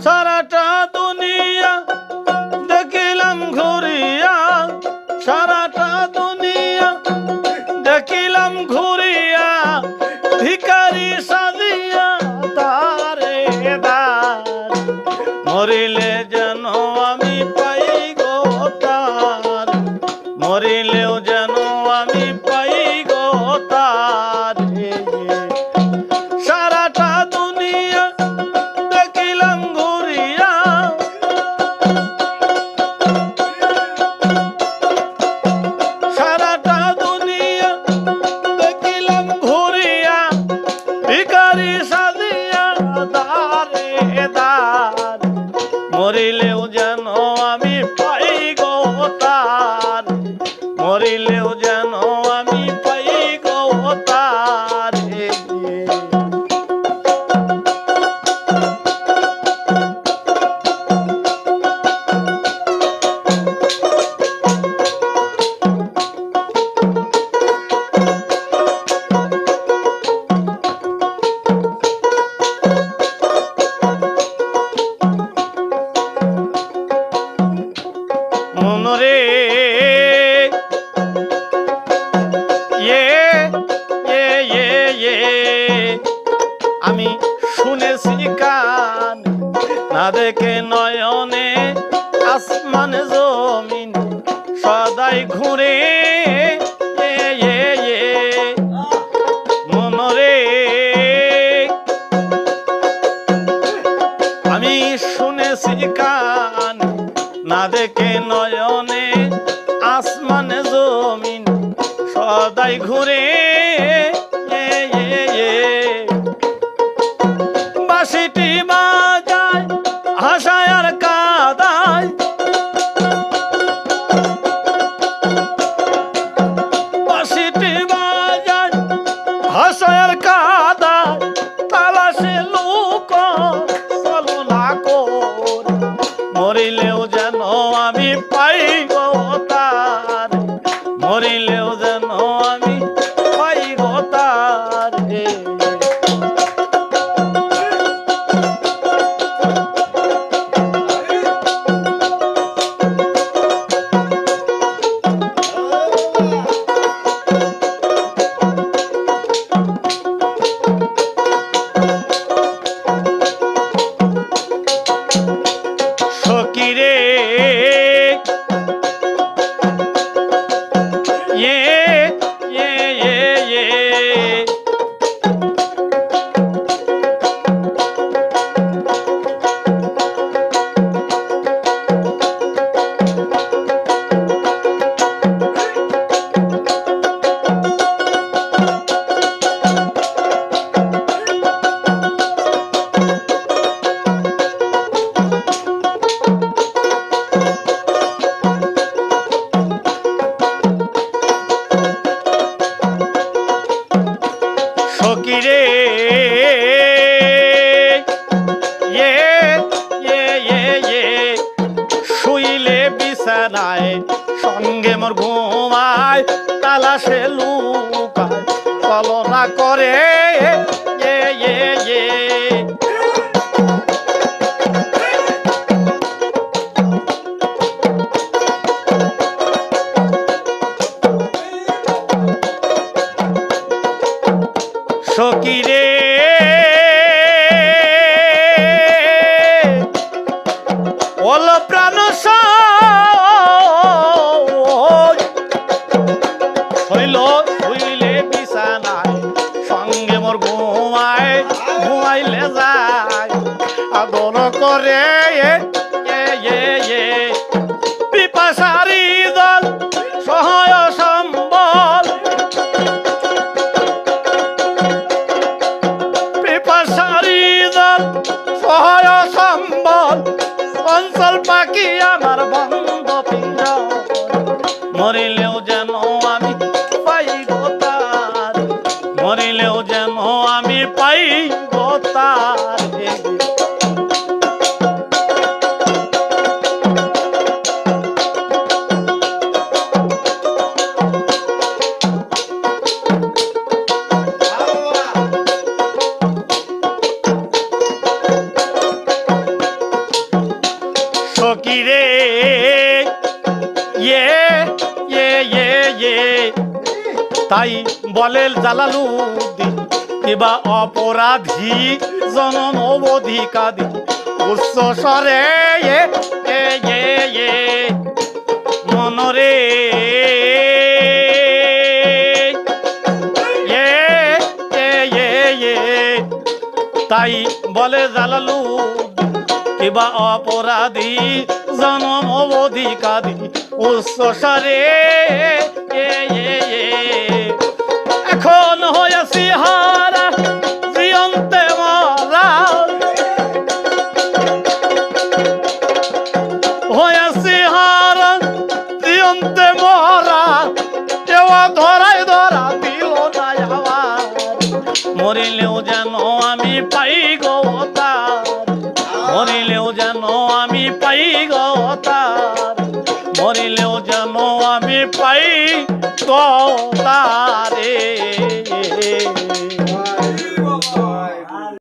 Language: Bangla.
সারাটা দুনিয়া দেখিলাম ঘুরিয়া, সারাটা দুনিয়া দেখিলাম ঘুরিয়া, ভিখারি সাজিয়া তারে দার, মরিলে যেন আমি পাই গো তার, মরিলেও যেন আমি পাই গো তার। সারাটা দুনিয়া দেখিলাম ঘুরিয়া, সারাটা দুনিয়া দেখিলাম ঘুরিয়া, ভিখারি সাজিয়া দারে দার, মরিলেও যেন আমি পাই গো তার, মরিলেও যেন আমি পাই গো তার। মনরে আমি শুনেছি কান, না দেখে নয়নে আসমান জমিন সদাই ঘুরে। মনরে আমি শুনেছি কান, না দেখে নয়নে আসমান জমিন সদাই ঘুরে। বাঁশিটি বাজায় হাসায় আর কাদায়, বাঁশিটি বাজায় হাসায় আর কাদায়, তালাশে লোক চলো না কর, মরিলেও যেন আমি পাই গো তার, মরিলেও যেন আমি পাই গো তার। সকিরে সকিরে শুইলে বিছানায় সঙ্গে মোর ঘুমায়, তালাশে লুকায় কলনা করে। সকিরে ওল প্রাণ হইল হইলে বিছানায় সঙ্গে মোর ঘুমায়, ঘুমাইলে যায় আদর করে। পিপাসারি দল সহায় সম্বল, পিপাসারি দল সহায় সম্বল, অঞ্চল পাখি আমার বন্ধ পিঞ্জর, মরিলেও যেন আমি পাই গো তার, মরিলেও যেন আমি পাই গো তার। ইয়ে ইয়ে ইয়ে ইয়ে তাই বলে জালালুদ্দিন কিবা অপরাধী জনম অবধিকারী উচ্চ স্বরে মনরে তাই বলে জালালুদ্দিন কিবা অপরাধী জনম অবধিকারী উচ্চ স্বরে এখন হয়েছি হারা জীবন্তে মরা হয়েছি হারা জীবন্তে মরা কেউ ধরায় ধরা দিল না আমার মরিলেও যেন আমি পাই গো তার মরিলেও যেন আমি পাই গো তার মরিলেও যেন আমি পাই গো তারে